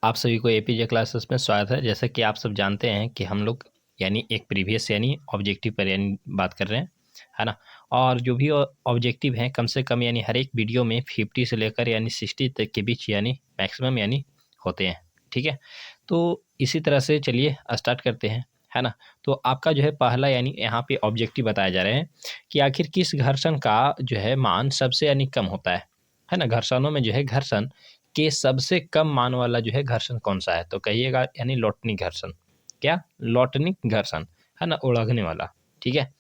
आप सभी को एपीजे क्लासेस में स्वागत है। जैसा कि आप सब जानते हैं कि हम लोग यानी एक प्रीवियस यानी ऑब्जेक्टिव पर यानी बात कर रहे हैं, है ना। और जो भी ऑब्जेक्टिव हैं कम से कम यानी हर एक वीडियो में 50 से लेकर यानी 60 तक के बीच यानी मैक्सिमम यानी होते हैं, ठीक है। तो इसी तरह से चलिए स्टार्ट करते हैं, है ना। तो आपका जो है पहला यानी यहाँ पे ऑब्जेक्टिव बताया जा रहे हैं कि आखिर किस घर्षण का जो है मान सबसे यानी कम होता है ना। घर्षणों में जो है घर्षण के सबसे कम मान वाला जो है घर्षण कौन सा है, तो कहिएगा यानी लौटनिक घर्षण। क्या? लौटनिक घर्षण, है ना, उड़गने वाला, ठीक है।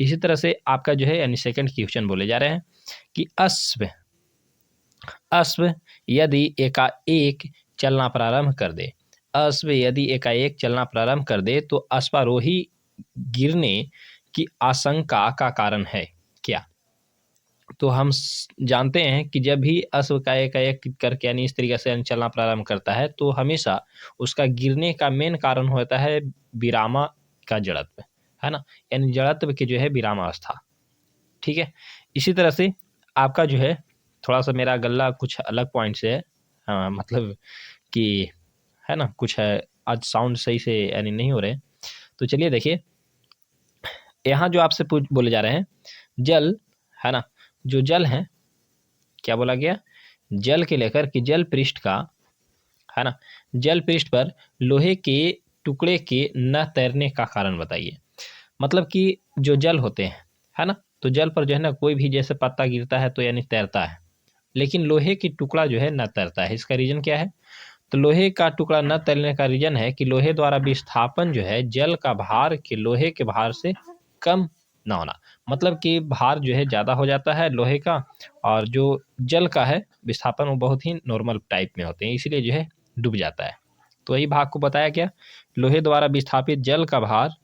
इसी तरह से आपका जो है यानी सेकंड क्वेश्चन बोले जा रहे हैं कि अश्व अश्व यदि एकाएक चलना प्रारंभ कर दे, अश्व यदि एकाएक चलना प्रारंभ कर दे तो अश्वारोही गिरने की आशंका का कारण है क्या? तो हम जानते हैं कि जब भी अश्व का एक करके यानी इस तरीके से यानी चलना प्रारंभ करता है तो हमेशा उसका गिरने का मेन कारण होता है विरामा का जड़त्व, है ना, यानी जड़त्व की जो है विरामावस्था, ठीक है। इसी तरह से आपका जो है थोड़ा सा मेरा गल्ला कुछ अलग पॉइंट से है, हाँ, मतलब कि है ना, कुछ है आज साउंड सही से यानी नहीं हो रहे। तो चलिए देखिए, यहाँ जो आपसे पूछ बोले जा रहे हैं जल, है ना, जो जल है, क्या बोला गया, जल के लेकर कि जल पृष्ठ का, है ना, जल पृष्ठ पर लोहे के टुकड़े के न तैरने का कारण बताइए। मतलब कि जो जल होते हैं, है ना, तो जल पर जो है ना कोई भी जैसे पत्ता गिरता है तो यानी तैरता है, लेकिन लोहे की टुकड़ा जो है न तैरता है। इसका रीजन क्या है? तो लोहे का टुकड़ा न तैरने का रीजन है कि लोहे द्वारा विस्थापन जो है जल का भार के लोहे के भार से कम ना होना। मतलब कि भार जो है ज़्यादा हो जाता है लोहे का, और जो जल का है विस्थापन वो बहुत ही नॉर्मल टाइप में होते हैं, इसलिए जो है डूब जाता है। तो यही भाग को बताया गया, लोहे द्वारा विस्थापित जल का भार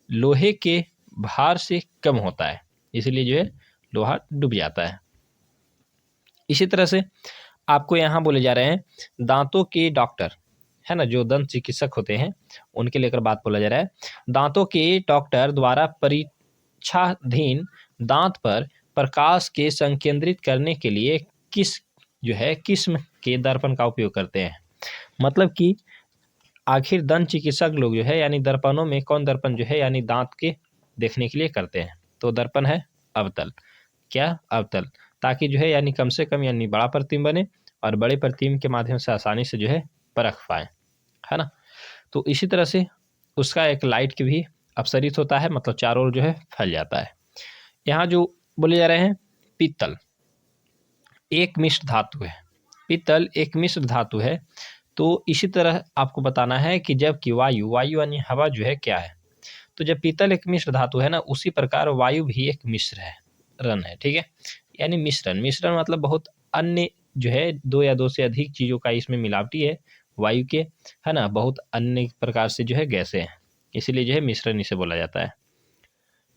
लोहे के भार से कम होता है, इसलिए जो है लोहा डूब जाता है। इसी तरह से आपको यहाँ बोले जा रहे हैं दांतों के डॉक्टर, है ना, जो दंत चिकित्सक होते हैं उनके लेकर बात बोला जा रहा है। दांतों के डॉक्टर द्वारा परीक्षाधीन दांत पर प्रकाश के संकेंद्रित करने के लिए किस जो है किस्म के दर्पण का उपयोग करते हैं। मतलब कि आखिर दंत चिकित्सक लोग जो है यानी दर्पणों में कौन दर्पण जो है यानी दांत के देखने के लिए करते हैं, तो दर्पण है अवतल। क्या? अवतल, ताकि जो है यानी कम से कम यानी बड़ा प्रतिबिंब बने और बड़े प्रतिबिंब के माध्यम से आसानी से जो है परख पाए, है ना। तो इसी तरह से उसका एक लाइट की भी अपसरित होता है, मतलब चारों ओर जो है फैल जाता है। यहाँ जो बोले जा रहे हैं पीतल एक मिश्र धातु है, पीतल एक मिश्र धातु है। तो इसी तरह आपको बताना है कि जबकि वायु वायु यानी हवा जो है क्या है, तो जब पीतल एक मिश्र धातु है ना, उसी प्रकार वायु भी एक मिश्र है, रन है, ठीक है। यानी मिश्रण, मिश्रण मतलब बहुत अन्य जो है दो या दो से अधिक चीज़ों का इसमें मिलावटी है वायु के, है ना, बहुत अन्य प्रकार से जो है गैसें हैं, इसीलिए जो है मिश्रण इसे बोला जाता है।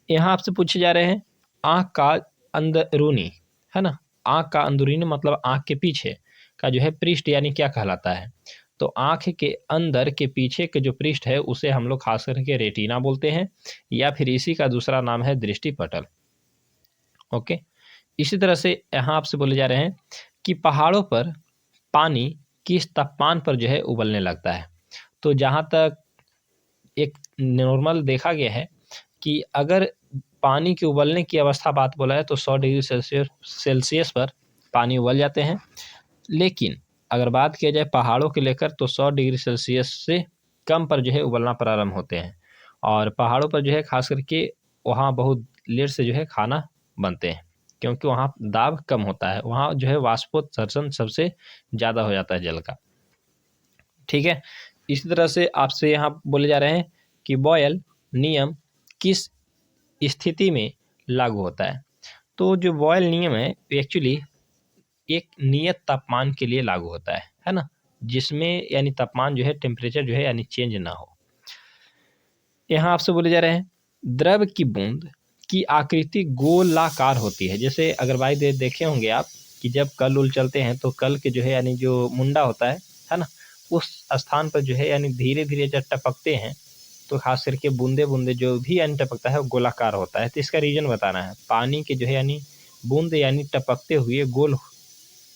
यहाँ आपसे पूछे जा रहे हैं आँख का अंदरूनी, है ना, आँख का अंदरूनी मतलब आँख के पीछे का जो है पृष्ठ यानी क्या कहलाता है, तो आँख के अंदर के पीछे के जो पृष्ठ है उसे हम लोग खास करके रेटिना बोलते हैं, या फिर इसी का दूसरा नाम है दृष्टिपटल। ओके। इसी तरह से यहाँ आपसे बोले जा रहे हैं कि पहाड़ों पर पानी किस तापमान पर जो है उबलने लगता है। तो जहाँ तक एक नॉर्मल देखा गया है कि अगर पानी के उबलने की अवस्था बात बोला है तो 100 डिग्री सेल्सियस पर पानी उबल जाते हैं, लेकिन अगर बात किया जाए पहाड़ों के लेकर तो 100 डिग्री सेल्सियस से कम पर जो है उबलना प्रारंभ होते हैं, और पहाड़ों पर जो है खास करके वहाँ बहुत लेट से जो है खाना बनते हैं, क्योंकि वहाँ दाब कम होता है, वहाँ जो है वाष्पोत्सर्जन सबसे ज़्यादा हो जाता है जल का, ठीक है। इसी तरह से आपसे यहाँ बोले जा रहे हैं कि बॉयल नियम किस स्थिति में लागू होता है। तो जो बॉयल नियम है एक्चुअली एक नियत तापमान के लिए लागू होता है ना, जिसमें यानी तापमान जो है टेम्परेचर जो है यानी चेंज ना हो। यहाँ आपसे बोले जा रहे हैं द्रव की बूंद की आकृति गोलाकार होती है। जैसे अगर भाई देखे होंगे आप कि जब कल उल चलते हैं तो कल के जो है यानी जो मुंडा होता है ना, उस स्थान पर जो है यानी धीरे धीरे जब टपकते हैं तो खास करके बूंदे बूंदे जो भी यानी टपकता है वो गोलाकार होता है। तो इसका रीजन बताना है, पानी के जो है यानी बूंद यानी टपकते हुए गोल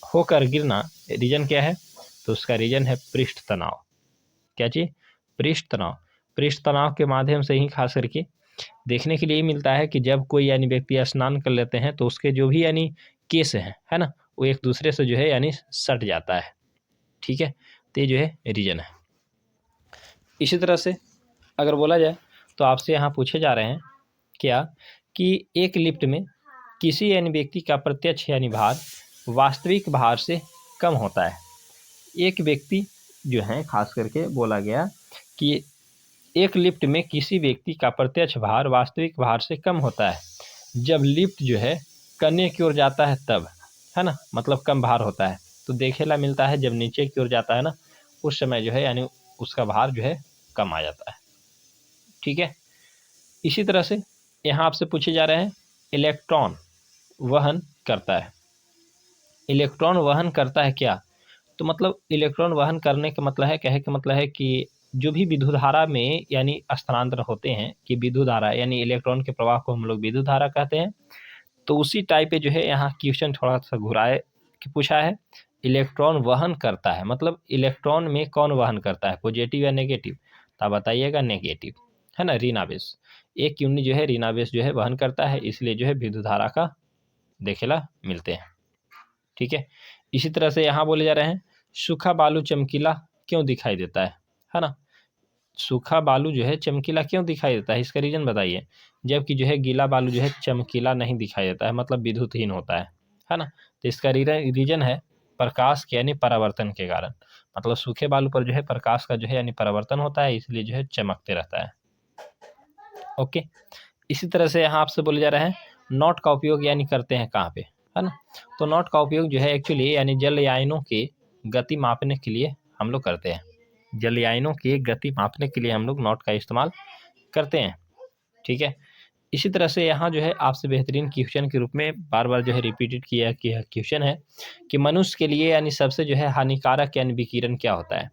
होकर गिरना, रीजन क्या है? तो उसका रीजन है पृष्ठ तनाव। क्या चीज़? पृष्ठ तनाव। पृष्ठ तनाव के माध्यम से ही खास करके देखने के लिए मिलता है कि जब कोई यानी व्यक्ति स्नान कर लेते हैं तो उसके जो भी यानी केस हैं, है ना, वो एक दूसरे से जो है यानी सट जाता है। ठीक है, तो ये जो है रीजन है। इसी तरह से अगर बोला जाए तो आपसे यहाँ पूछे जा रहे हैं क्या कि एक लिफ्ट में किसी यानी व्यक्ति का प्रत्यक्ष यानी भार वास्तविक भार से कम होता है। एक व्यक्ति जो है खास करके बोला गया कि एक लिफ्ट में किसी व्यक्ति का प्रत्यक्ष भार वास्तविक भार से कम होता है जब लिफ्ट जो है कन्या की ओर जाता है तब, है ना, मतलब कम भार होता है। तो देखेला मिलता है जब नीचे की ओर जाता है ना, उस समय जो है यानी उसका भार जो है कम आ जाता है। ठीक है, इसी तरह से यहाँ आपसे पूछे जा रहे हैं इलेक्ट्रॉन वहन करता है। इलेक्ट्रॉन वहन करता है क्या? तो मतलब इलेक्ट्रॉन वहन करने का मतलब है, कहे का मतलब है कि जो भी विद्युत धारा में यानी स्थानांतरण होते हैं कि विद्युत धारा यानी इलेक्ट्रॉन के प्रवाह को हम लोग विद्युत धारा कहते हैं। तो उसी टाइप पे जो है यहाँ क्वेश्चन थोड़ा सा घुराए के पूछा है। इलेक्ट्रॉन वहन करता है मतलब इलेक्ट्रॉन में कौन वहन करता है, पॉजिटिव या नेगेटिव? तो आप बताइएगा नेगेटिव, है ना, ऋणावेश। एक यूनिट जो है ऋणावेश जो है वहन करता है, इसलिए जो है विद्युत धारा का देखेला मिलते हैं। ठीक है, इसी तरह से यहाँ बोले जा रहे हैं सूखा बालू चमकीला क्यों दिखाई देता है ना। सूखा बालू जो है चमकीला क्यों दिखाई देता है, इसका रीजन बताइए। जबकि जो है गीला बालू जो है चमकीला नहीं दिखाई देता है, मतलब विद्युतहीन होता है ना। तो इसका रीजन है प्रकाश के यानी परावर्तन के कारण। मतलब सूखे बालू पर जो है प्रकाश का जो है यानी परावर्तन होता है, इसलिए जो है चमकते रहता है। ओके, इसी तरह से यहाँ आपसे बोले जा रहे हैं नॉट का उपयोग यानी करते हैं कहाँ पे, है ना। तो नॉट का उपयोग जो है एक्चुअली यानी जलयानों की गति मापने के लिए हम लोग करते हैं। जलयानों की गति मापने के लिए हम लोग नॉट का इस्तेमाल करते हैं। ठीक है, इसी तरह से यहाँ जो है आपसे बेहतरीन क्वेश्चन के रूप में बार बार जो है रिपीटेड किया क्वेश्चन है कि मनुष्य के लिए यानी सबसे जो है हानिकारक यानी विकिरण क्या होता है।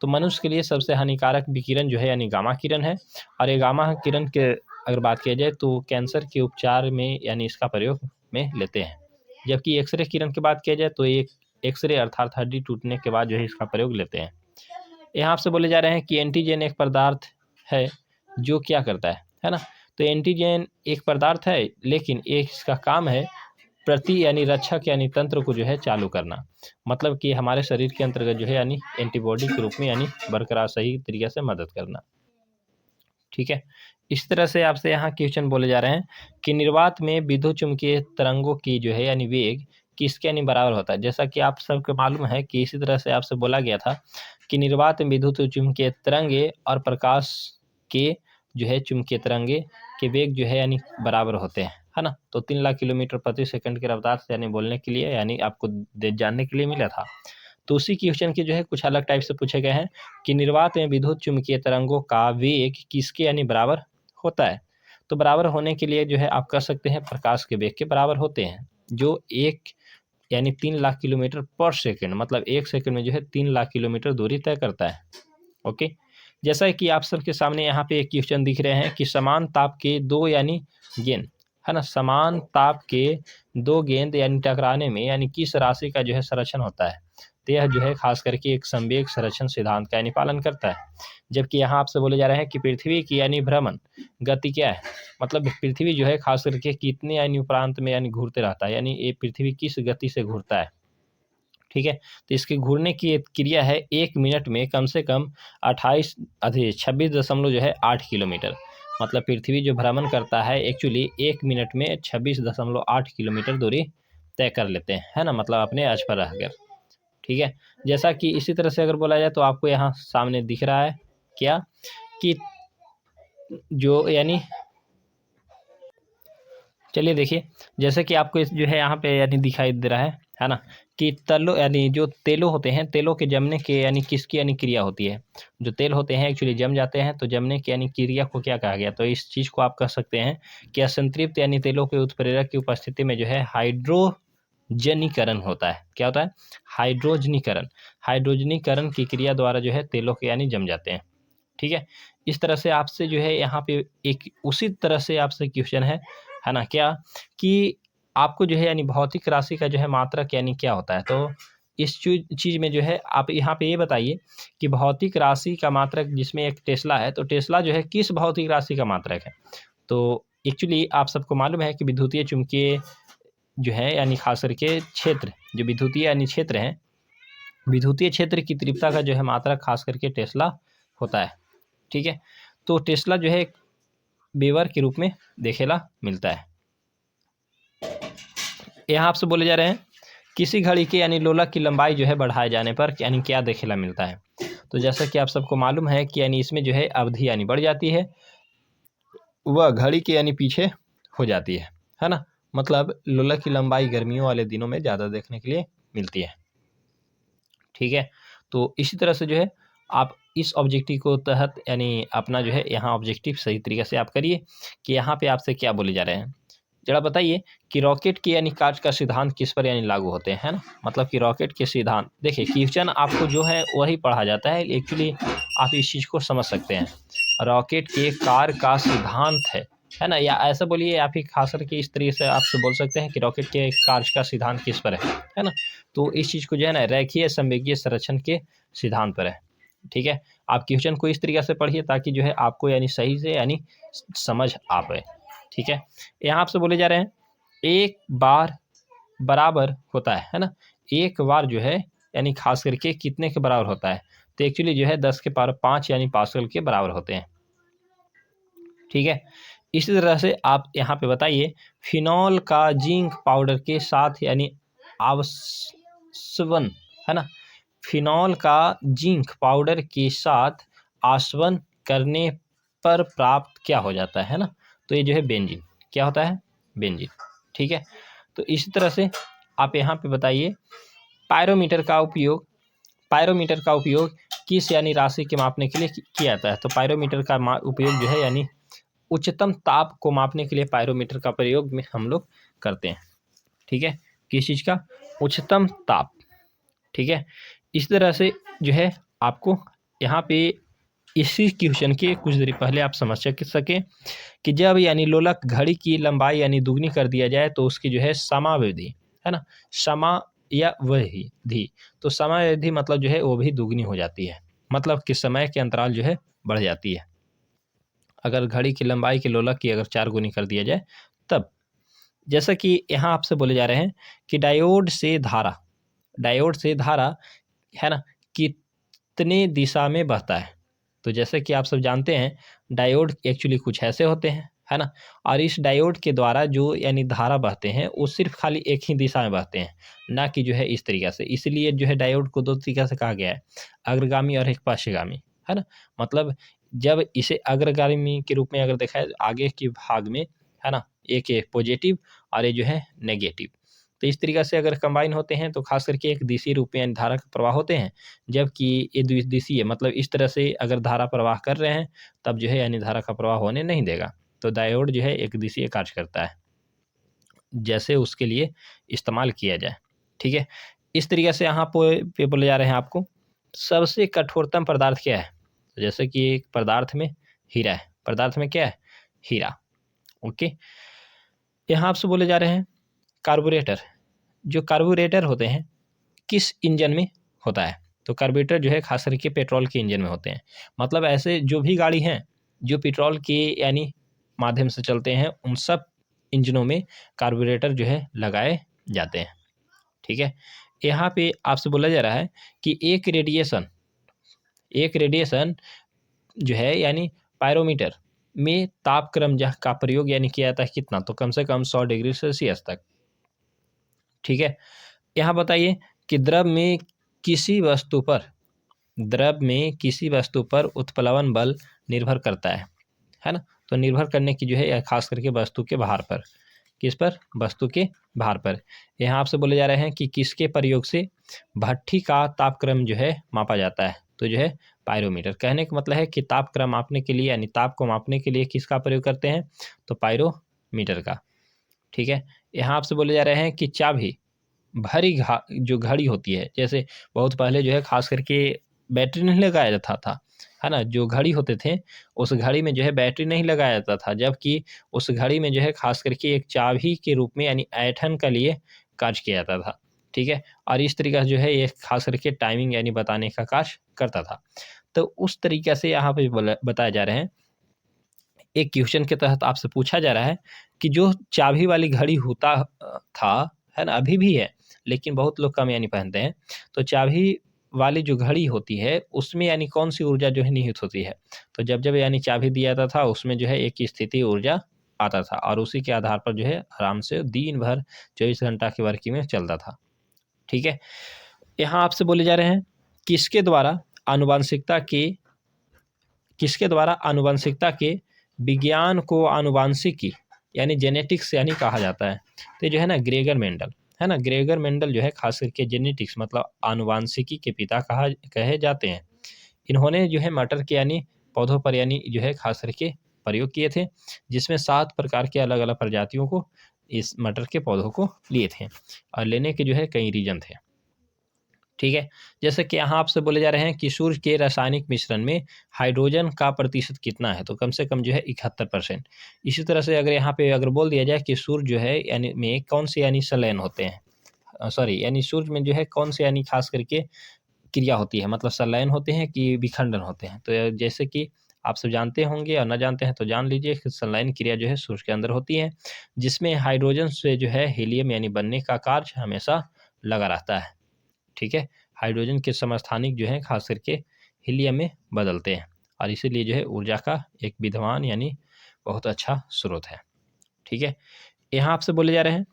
तो मनुष्य के लिए सबसे हानिकारक विकिरण जो है यानी गामा किरण है। और ये गामा किरण के अगर बात किया जाए तो कैंसर के उपचार में यानी इसका प्रयोग में लेते हैं। जबकि एक्सरे किरण की बात किया जाए तो एक एक्सरे अर्थात हड्डी टूटने के बाद जो है इसका प्रयोग लेते हैं। यहाँ आपसे बोले जा रहे हैं कि एंटीजन एक पदार्थ है जो क्या करता है ना। तो एंटीजन एक पदार्थ है लेकिन एक इसका काम है प्रति यानी रक्षक यानी तंत्र को जो है चालू करना। मतलब कि हमारे शरीर के अंतर्गत जो है यानी एंटीबॉडी के रूप में यानी बरकरार सही तरीके से मदद करना। ठीक है, इस तरह से आपसे यहाँ क्वेश्चन बोले जा रहे हैं कि निर्वात में विद्युत चुम्बकीय तरंगों की जो है यानी वेग किसके यानी बराबर होता है। जैसा कि आप सबको मालूम है कि इसी तरह से आपसे बोला गया था कि निर्वात में विद्युत चुम्बकीय तरंगे और प्रकाश के जो है चुम्बकीय तरंगे के वेग जो है यानी बराबर होते हैं, है ना। तो 3 लाख किलोमीटर प्रति सेकंड की रफ्तार से यानी बोलने के लिए यानी आपको जानने के लिए मिला था। तो उसी क्वेश्चन के जो है कुछ अलग टाइप से पूछे गए हैं कि निर्वात में विद्युत चुम्बकीय तरंगों का वेग किसके यानी बराबर होता है। तो बराबर होने के लिए जो है आप कर सकते हैं प्रकाश के वेग के बराबर होते हैं, जो एक यानी 3 लाख किलोमीटर पर सेकंड, मतलब एक सेकंड में जो है 3 लाख किलोमीटर दूरी तय करता है। ओके, जैसा कि आप सबके सामने यहाँ पे एक क्वेश्चन दिख रहे हैं कि समान ताप के दो यानी गेंद, है ना, समान ताप के दो गेंद यानी टकराने में यानी किस राशि का जो है संरक्षण होता है। तो यह जो है खास करके एक संवेग संरक्षण सिद्धांत का यानी पालन करता है। जबकि यहाँ आपसे बोले जा रहे हैं कि पृथ्वी की यानी भ्रमण गति क्या है, मतलब पृथ्वी जो है खास करके कितने यानी उपरांत में यानी घूरते रहता है, यानी ये पृथ्वी किस गति से घूरता है। ठीक है, तो इसके घूरने की क्रिया है 1 मिनट में कम से कम 26.8 किलोमीटर। मतलब पृथ्वी जो भ्रमण करता है एक्चुअली 1 मिनट में 26.8 किलोमीटर दूरी तय कर लेते हैं, है ना, मतलब अपने अक्ष पर रहकर। ठीक है, जैसा कि इसी तरह से अगर बोला जाए तो आपको यहाँ सामने दिख रहा है क्या कि जो यानी चलिए देखिए, जैसे कि आपको इस जो है यहाँ पे यानी दिखाई दे रहा है ना, कि तलो यानी जो तेलों होते हैं, तेलों के जमने के यानी किसकी यानी क्रिया होती है। जो तेल होते हैं एक्चुअली जम जाते हैं, तो जमने की यानी क्रिया को क्या कहा गया। तो इस चीज़ को आप कह सकते हैं कि असंतृप्त यानी तेलों के उत्प्रेरक की उपस्थिति में जो है हाइड्रोजनीकरण होता है। क्या होता है? हाइड्रोजनीकरण। हाइड्रोजनीकरण की क्रिया द्वारा जो है तेलों के यानी जम जाते हैं। ठीक है, इस तरह से आपसे जो है यहाँ पे एक उसी तरह से आपसे क्वेश्चन है ना, क्या कि आपको जो है यानी भौतिक राशि का जो है मात्रक यानी क्या होता है। तो इस चीज़ में जो है आप यहाँ पे ये बताइए कि भौतिक राशि का मात्रक जिसमें एक टेस्ला है, तो टेस्ला जो है किस भौतिक राशि का मात्रक है? तो एक्चुअली आप सबको मालूम है कि विद्युतीय चुम्बकीय जो है यानी खास करके क्षेत्र, जो विद्युतीय यानी क्षेत्र है, विद्युतीय क्षेत्र की तीव्रता का जो है मात्रक खास करके टेस्ला होता है। ठीक है, तो टेस्ला जो है वेबर के रूप में देखेला मिलता है। यहाँ आपसे बोले जा रहे हैं किसी घड़ी के यानी लोलक की लंबाई जो है बढ़ाए जाने पर यानी क्या देखेला मिलता है? तो जैसा कि आप सबको मालूम है कि यानी इसमें जो है अवधि यानी बढ़ जाती है, वह घड़ी के यानी पीछे हो जाती है ना। मतलब लोलक की लंबाई गर्मियों वाले दिनों में ज़्यादा देखने के लिए मिलती है। ठीक है, तो इसी तरह से जो है आप इस ऑब्जेक्टिव को तहत यानी अपना जो है यहाँ ऑब्जेक्टिव सही तरीके से आप करिए कि यहाँ पे आपसे क्या बोले जा रहे हैं। जरा बताइए कि रॉकेट के यानी कार्य का सिद्धांत किस पर यानी लागू होते हैं, है ना। मतलब कि रॉकेट के सिद्धांत देखिए, क्वेश्चन आपको जो है वही पढ़ा जाता है, एक्चुअली आप इस चीज़ को समझ सकते हैं। रॉकेट के कार्य का सिद्धांत है ना, या ऐसा बोलिए आप ही खास करके इस तरीके से आपसे बोल सकते हैं कि रॉकेट के कार्य का सिद्धांत किस पर है ना। तो इस चीज़ को जो है ना रेखीय संवेगीय संरक्षण के सिद्धांत पर है। ठीक है, आप क्वेश्चन को इस तरीके से पढ़िए ताकि जो है आपको यानी सही से यानी समझ आ पाए। ठीक है, यहाँ आपसे बोले जा रहे हैं एक बार बराबर होता है ना। एक बार जो है यानी खास करके कितने के बराबर होता है? तो एक्चुअली जो है 10 के पावर 5 यानी पास्कल के बराबर होते हैं। ठीक है, इसी तरह से आप यहाँ पे बताइए फिनॉल का जिंक पाउडर के साथ यानी आसवन, है ना, फिनॉल का जिंक पाउडर के साथ आसवन करने पर प्राप्त क्या हो जाता है ना। तो ये जो है बेंजीन, क्या होता है? बेंजीन। ठीक है, तो इसी तरह से आप यहाँ पे बताइए पायरोमीटर का उपयोग किस यानी राशि के मापने के लिए किया जाता है? तो पायरोमीटर का उपयोग जो है यानी उच्चतम ताप को मापने के लिए पायरोमीटर का प्रयोग में हम लोग करते हैं। ठीक है, किस चीज़ का? उच्चतम ताप। ठीक है, इस तरह से जो है आपको यहाँ पे इसी क्वेश्चन के कुछ देर पहले आप समझ सकें कि जब यानी लोलक घड़ी की लंबाई यानी दुगनी कर दिया जाए तो उसकी जो है समावधि, है ना, समा या वही, तो समावधि मतलब जो है वो भी दुगनी हो जाती है, मतलब कि समय के अंतराल जो है बढ़ जाती है। अगर घड़ी की लंबाई के लोलक की अगर 4 गुनी कर दिया जाए तब। जैसा कि यहाँ आपसे बोले जा रहे हैं कि डायोड से धारा है ना कितने दिशा में बहता है? तो जैसे कि आप सब जानते हैं डायोड एक्चुअली कुछ ऐसे होते हैं, है ना, और इस डायोड के द्वारा जो यानी धारा बहते हैं वो सिर्फ खाली एक ही दिशा में बहते हैं, ना कि जो है इस तरीके से। इसलिए जो है डायोड को 2 तरीके से कहा गया है, अग्रगामी और एक पश्चगामी, है ना। मतलब जब इसे अग्रगामी के रूप में अगर देखा है आगे के भाग में, है ना, एक पॉजिटिव और ये जो है नेगेटिव, तो इस तरीक़े से अगर कंबाइन होते हैं तो खास करके एक दिशा रूप में यानी धारा का प्रवाह होते हैं। जबकि ये द्विदिशीय मतलब इस तरह से अगर धारा प्रवाह कर रहे हैं तब जो है यानी धारा का प्रवाह होने नहीं देगा। तो डायोड जो है एक दिशीय कार्य करता है, जैसे उसके लिए इस्तेमाल किया जाए। ठीक है, इस तरीके से यहाँ पे बोले जा रहे हैं आपको सबसे कठोरतम पदार्थ क्या है? तो जैसे कि एक पदार्थ में हीरा है, पदार्थ में क्या है? हीरा। ओके, यहाँ आपसे बोले जा रहे हैं कार्बोरेटर, जो कार्बोरेटर होते हैं किस इंजन में होता है? तो कार्बोरेटर जो है खास करके पेट्रोल के इंजन में होते हैं। मतलब ऐसे जो भी गाड़ी हैं जो पेट्रोल के यानी माध्यम से चलते हैं उन सब इंजनों में कार्बोरेटर जो है लगाए जाते हैं। ठीक है, यहाँ पे आपसे बोला जा रहा है कि एक रेडिएशन जो है यानी पायरोमीटर में तापक्रम का प्रयोग यानी किया जाता है कितना? तो कम से कम 100 डिग्री सेल्सियस तक। ठीक है, यहाँ बताइए कि द्रव में किसी वस्तु पर उत्प्लवन बल निर्भर करता है ना। तो निर्भर करने की जो है खास करके वस्तु के भार पर, किस पर? वस्तु के भार पर। यहाँ आपसे बोले जा रहे हैं कि किसके प्रयोग से भट्ठी का तापक्रम जो है मापा जाता है? तो जो है पायरोमीटर। कहने का मतलब है कि तापक्रम मापने के लिए यानी ताप को मापने के लिए किसका प्रयोग करते हैं? तो पायरोमीटर का। ठीक है, यहाँ आपसे बोले जा रहे हैं कि चाबी भरी जो घड़ी होती है, जैसे बहुत पहले जो है खास करके बैटरी नहीं लगाया जाता था, है ना। जो घड़ी होते थे उस घड़ी में जो है बैटरी नहीं लगाया जाता था, जबकि उस घड़ी में जो है खास करके एक चाबी के रूप में यानी ऐंठन के लिए कार्य किया जाता था। ठीक है। और इस तरीक़े से जो है ये ख़ास करके टाइमिंग यानी बताने का कार्य करता था। तो उस तरीक़े से यहाँ पे बताया जा रहा है, एक क्वेश्चन के तहत आपसे पूछा जा रहा है कि जो चाबी वाली घड़ी होता था, है ना? अभी भी है, लेकिन बहुत लोग कम यानी पहनते हैं। तो चाबी वाली जो घड़ी होती है, उसमें यानी कौन-सी ऊर्जा जो है निहित होती है? तो जब-जब यानी चाबी दिया जाता था, उसमें जो है एक स्थिति ऊर्जा आता था और उसी के आधार पर जो है आराम से दिन भर 24 घंटा की वर्किंग में चलता था। ठीक है? यहाँ आपसे बोले जा रहे हैं, किसके द्वारा आनुवंशिकता के किसके द्वारा आनुवंशिकता के विज्ञान को आनुवांशिकी यानी जेनेटिक्स यानी कहा जाता है? तो ये जो है ना ग्रेगर मेंडल, है ना? ग्रेगर मेंडल जो है ख़ास करके जेनेटिक्स मतलब आनुवांशिकी के पिता कहे जाते हैं। इन्होंने जो है मटर के यानी पौधों पर यानी जो है ख़ास करके प्रयोग किए थे, जिसमें 7 प्रकार के अलग-अलग प्रजातियों को इस मटर के पौधों को लिए थे और लेने के जो है कई रीज़न थे। ठीक है? जैसे कि यहाँ आपसे बोले जा रहे हैं कि सूर्य के रासायनिक मिश्रण में हाइड्रोजन का प्रतिशत कितना है? तो कम से कम जो है 71%। इसी तरह से अगर यहाँ पे अगर बोल दिया जाए कि सूर्य जो है यानी में कौन से यानी संलयन होते हैं? सॉरी यानी सूर्य में जो है कौन से यानी ख़ास करके क्रिया होती है, मतलब संलयन होते हैं कि विखंडन होते हैं? तो जैसे कि आप सब जानते होंगे और ना जानते हैं तो जान लीजिए कि संलयन क्रिया जो है सूर्य के अंदर होती है, जिसमें हाइड्रोजन से जो है हीलियम यानी बनने का कार्य हमेशा लगा रहता है। ठीक है? हाइड्रोजन के समस्थानिक जो हैं ख़ास करके हीलियम में बदलते हैं और इसीलिए जो है ऊर्जा का एक विद्यमान यानी बहुत अच्छा स्रोत है। ठीक है? यहाँ आपसे बोले जा रहे हैं,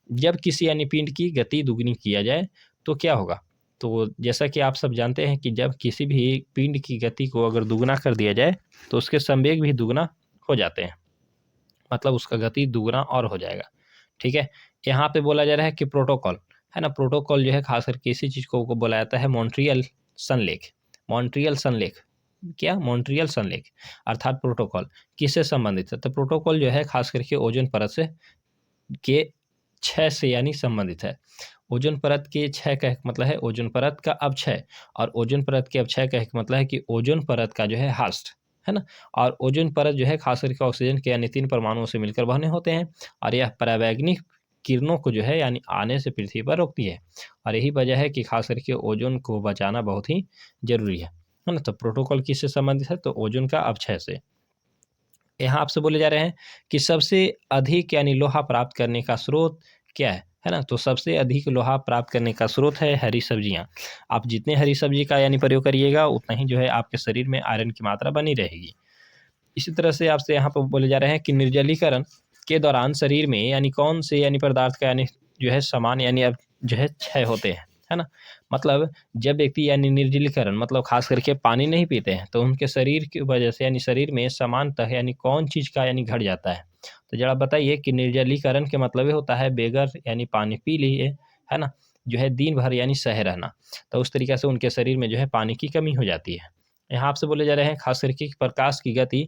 जब किसी यानी पिंड की गति दुगनी किया जाए तो क्या होगा? तो जैसा कि आप सब जानते हैं कि जब किसी भी पिंड की गति को अगर दुगना कर दिया जाए, तो उसके संवेग भी दुगना हो जाते हैं। मतलब उसका गति दुगना और हो जाएगा। ठीक है? यहाँ पे बोला जा रहा है कि प्रोटोकॉल, है ना? प्रोटोकॉल जो है ख़ास करके इसी चीज़ को बोला जाता है मॉन्ट्रियल सनलेख। मॉन्ट्रियल सनलेख, क्या? मॉन्ट्रियल सनलेख अर्थात प्रोटोकॉल किससे संबंधित है? तो प्रोटोकॉल जो है ख़ास करके ओज़ोन परत से के क्षय से यानी संबंधित है। ओज़ोन परत के क्षय का मतलब है ओज़ोन परत का अपक्षय और ओज़ोन परत के अपक्षय का मतलब है कि ओज़ोन परत का जो है ह्रास, है ना? और ओज़ोन परत जो है ख़ास करके ऑक्सीजन के यानी 3 परमाणुओं से मिलकर बने होते हैं और यह परावैंगनिक किरणों को जो है यानी आने से पृथ्वी पर रोकती है और यही वजह है कि ख़ास करके ओज़ोन को बचाना बहुत ही ज़रूरी है ना? तो प्रोटोकॉल किससे संबंधित है? तो ओज़ोन का अपक्षय से। यहाँ आपसे बोले जा रहे हैं कि सबसे अधिक यानी लोहा प्राप्त करने का स्रोत क्या है ना? तो सबसे अधिक लोहा प्राप्त करने का स्रोत है हरी सब्जियाँ। आप जितने हरी सब्जी का यानी प्रयोग करिएगा, उतना ही जो है आपके शरीर में आयरन की मात्रा बनी रहेगी। इसी तरह से आपसे यहाँ पर बोले जा रहे हैं कि निर्जलीकरण के दौरान शरीर में यानी कौन से यानी पदार्थ का यानी जो है सामान यानी अब जो है क्षय होते हैं, है ना? मतलब जब व्यक्ति यानी निर्जलीकरण मतलब ख़ास करके पानी नहीं पीते हैं, तो उनके शरीर की वजह से यानी शरीर में सामान्यतः यानी कौन चीज़ का यानी घट जाता है? तो ज़रा बताइए कि निर्जलीकरण के मतलब ये होता है बेगर यानी पानी पी लिए, है ना? जो है दिन भर यानी सहे रहना। तो उस तरीक़े से उनके शरीर में जो है पानी की कमी हो जाती है। यहाँ आपसे बोले जा रहे हैं ख़ास करके प्रकाश की गति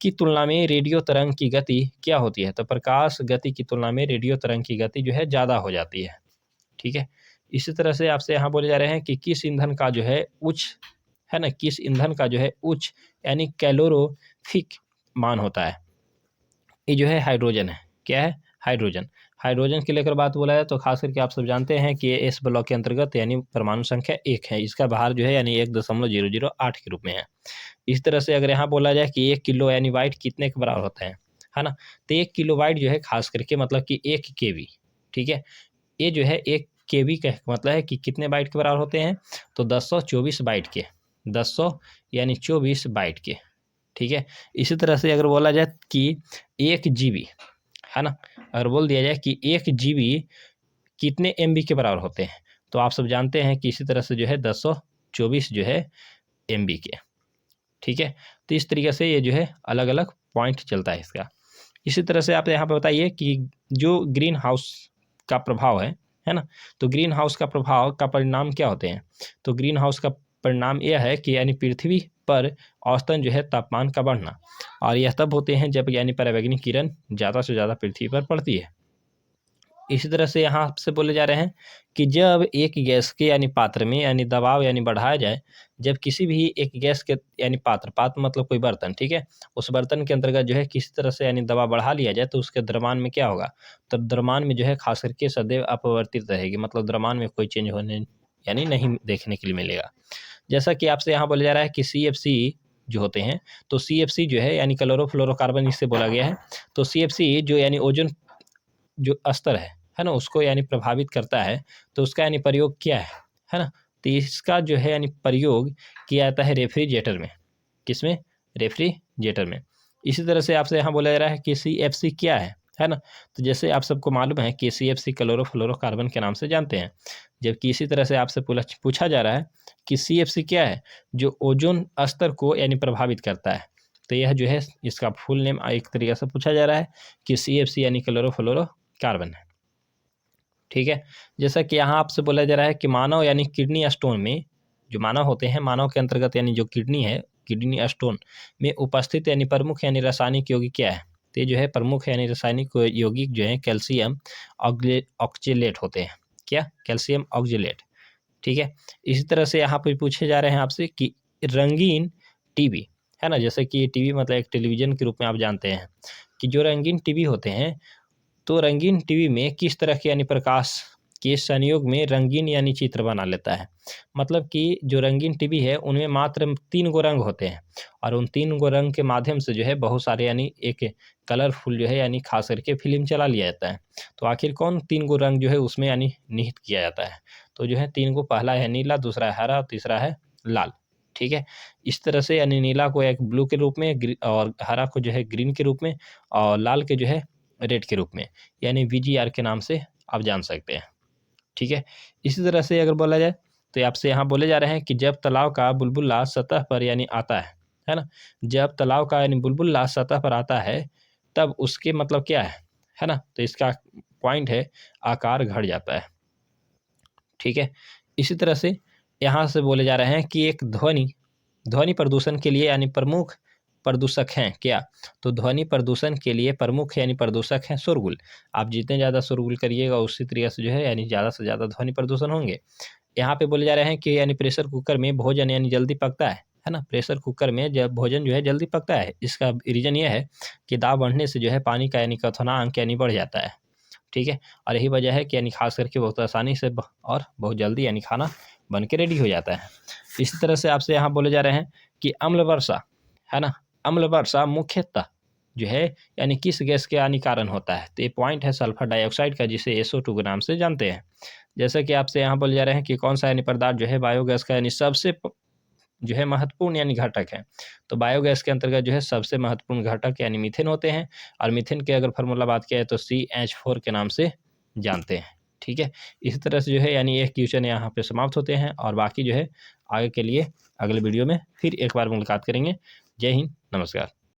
की तुलना में रेडियो तरंग की गति क्या होती है? तो प्रकाश गति की तुलना में रेडियो तरंग की गति जो है ज़्यादा हो जाती है। ठीक है? इसी तरह से आपसे यहाँ बोले जा रहे हैं कि किस ईंधन का जो है उच्च, है ना? किस ईंधन का जो है उच्च यानी कैलोरीफिक मान होता है? ये जो है हाइड्रोजन है। क्या है? हाइड्रोजन। हाइड्रोजन की लेकर बात बोला जाए तो ख़ास करके आप सब जानते हैं कि ये एस ब्लॉक के अंतर्गत यानी परमाणु संख्या 1 है। इसका भार जो है यानी 1.008 के रूप में है। इस तरह से अगर यहाँ बोला जाए कि 1 किलो यानी वाट कितने के बराबर होता है ना? तो 1 किलो वाट जो है ख़ास करके मतलब कि 1 केवी, ठीक है? ये जो है 1 केवी का मतलब है कि कितने बाइट के बराबर होते हैं? तो 1024 बाइट के। 10 यानी 24 बाइट के, ठीक है? इसी तरह से अगर बोला जाए कि 1 जीबी, है ना? अगर बोल दिया जाए कि 1 जीबी कितने एमबी के बराबर होते हैं? तो आप सब जानते हैं कि इसी तरह से जो है 1024 जो है एमबी के, ठीक है? तो इस तरीके से ये जो है अलग-अलग पॉइंट चलता है इसका। इसी तरह से आप यहाँ पे बताइए कि जो ग्रीन हाउस का प्रभाव है ना? तो ग्रीन हाउस का प्रभाव का परिणाम क्या होते हैं? तो ग्रीन हाउस का परिणाम यह है कि यानी पृथ्वी पर औसतन जो है तापमान का बढ़ना और यह तब होते हैं जब यानी परावैंगनिक किरण ज़्यादा से ज़्यादा पृथ्वी पर पड़ती है। इसी तरह से यहाँ आपसे बोले जा रहे हैं कि जब एक गैस के यानी पात्र में यानी दबाव यानी बढ़ाया जाए, जब किसी भी एक गैस के यानी पात्र मतलब कोई बर्तन, ठीक है, उस बर्तन के अंतर्गत जो है किसी तरह से यानी दबाव बढ़ा लिया जाए तो उसके द्रव्यमान में क्या होगा, तो द्रव्यमान में जो है खास करके सदैव अपरिवर्तित रहेगी, मतलब द्रव्यमान में कोई चेंज होने यानी नहीं देखने के लिए मिलेगा। जैसा कि आपसे यहाँ बोला जा रहा है कि CFC जो होते हैं, तो CFC जो है यानी क्लोरोफ्लोरोकार्बन इससे बोला गया है। तो CFC जो यानी ओजोन जो स्तर है ना, उसको यानी प्रभावित करता है, तो उसका यानी प्रयोग क्या है ना? तो इसका जो है यानी प्रयोग किया जाता है रेफ्रिजरेटर में। किसमें? रेफ्रिजरेटर में। इसी तरह से आपसे यहाँ बोला जा रहा है कि CFC क्या है ना? तो जैसे आप सबको मालूम है कि CFC क्लोरोफ्लोरोकार्बन के नाम से जानते हैं, जबकि इसी तरह से आपसे पूछा जा रहा है कि CFC क्या है? जो ओजोन स्तर को यानी प्रभावित करता है। तो यह जो है इसका फुल नेम एक तरीके से पूछा जा रहा है कि CFC यानी क्लोरोफ्लोरोकार्बन है, ठीक है। जैसा कि यहाँ आपसे बोला जा रहा है कि मानव यानी किडनी स्टोन में, जो मानव होते हैं, मानव के अंतर्गत यानी जो किडनी है, किडनी स्टोन में उपस्थित यानी प्रमुख यानी रासायनिक यौगिक क्या है? तो ये जो है प्रमुख यानी रासायनिक यौगिक जो है कैल्शियम ऑक्जेलेट होते हैं। क्या? कैल्शियम ऑक्जेलेट, ठीक है। इसी तरह से यहाँ पे पूछे जा रहे हैं आपसे कि रंगीन टीवी, है ना, जैसे कि टीवी मतलब एक टेलीविजन के रूप में आप जानते हैं कि जो रंगीन टीवी होते हैं, तो रंगीन टीवी में किस तरह के यानी प्रकाश के संयोग में रंगीन यानी चित्र बना लेता है। मतलब कि जो रंगीन टीवी है उनमें मात्र 3 गो रंग होते हैं और उन 3 गो रंग के माध्यम से जो है बहुत सारे यानी एक कलरफुल जो है यानी खास करके फ़िल्म चला लिया जाता है। तो आखिर कौन 3 गो रंग जो है उसमें यानी निहित किया जाता है? तो जो है 3 गो, पहला है नीला, दूसरा है हरा और तीसरा है लाल, ठीक है। इस तरह से यानी नीला को एक ब्लू के रूप में और हरा को जो है ग्रीन के रूप में और लाल के जो है रेड के रूप में यानी VGR के नाम से आप जान सकते हैं, ठीक है। इसी तरह से अगर बोला जाए तो आपसे यहाँ बोले जा रहे हैं कि जब तालाब का बुलबुला सतह पर यानी आता है ना? जब तालाब का यानी बुलबुला सतह पर आता है तब उसके मतलब क्या है ना? तो इसका पॉइंट है आकार घट जाता है, ठीक है। इसी तरह से यहाँ से बोले जा रहे हैं कि एक ध्वनि प्रदूषण के लिए यानी प्रमुख प्रदूषक हैं क्या? तो ध्वनि प्रदूषण के लिए प्रमुख यानी प्रदूषक हैं शोरगुल। आप जितने ज़्यादा शोरगुल करिएगा उसी तरीके से जो है यानी ज़्यादा से ज़्यादा ध्वनि प्रदूषण होंगे। यहाँ पे बोले जा रहे हैं कि यानी प्रेशर कुकर में भोजन यानी जल्दी पकता है ना? प्रेशर कुकर में जब भोजन जो है जल्दी पकता है, इसका रीज़न ये है कि दाब बढ़ने से जो है पानी का यानी क्वथनांक यानी बढ़ जाता है, ठीक है। और यही वजह है कि यानी खास करके बहुत आसानी से और बहुत जल्दी यानी खाना बन के रेडी हो जाता है। इसी तरह से आपसे यहाँ बोले जा रहे हैं कि अम्ल वर्षा, है ना? अम्ल वर्षा मुख्यतः जो है यानी किस गैस के यानी कारण होता है? तो ये पॉइंट है सल्फर डाइऑक्साइड का, जिसे SO2 के नाम से जानते हैं। जैसे कि आपसे यहाँ बोले जा रहे हैं कि कौन सा यानी पदार्थ जो है बायोगैस का यानी सबसे जो है महत्वपूर्ण यानी घटक है। तो बायोगैस के अंतर्गत जो है सबसे महत्वपूर्ण घटक यानी मीथेन होते हैं और मीथेन के अगर फार्मूला बात किया है तो CH4 के नाम से जानते हैं, ठीक है। इसी तरह से जो है यानी एक क्वेश्चन यहाँ पे समाप्त होते हैं और बाकी जो है आगे के लिए अगले वीडियो में फिर एक बार मुलाकात करेंगे। जय हिंद, नमस्कार।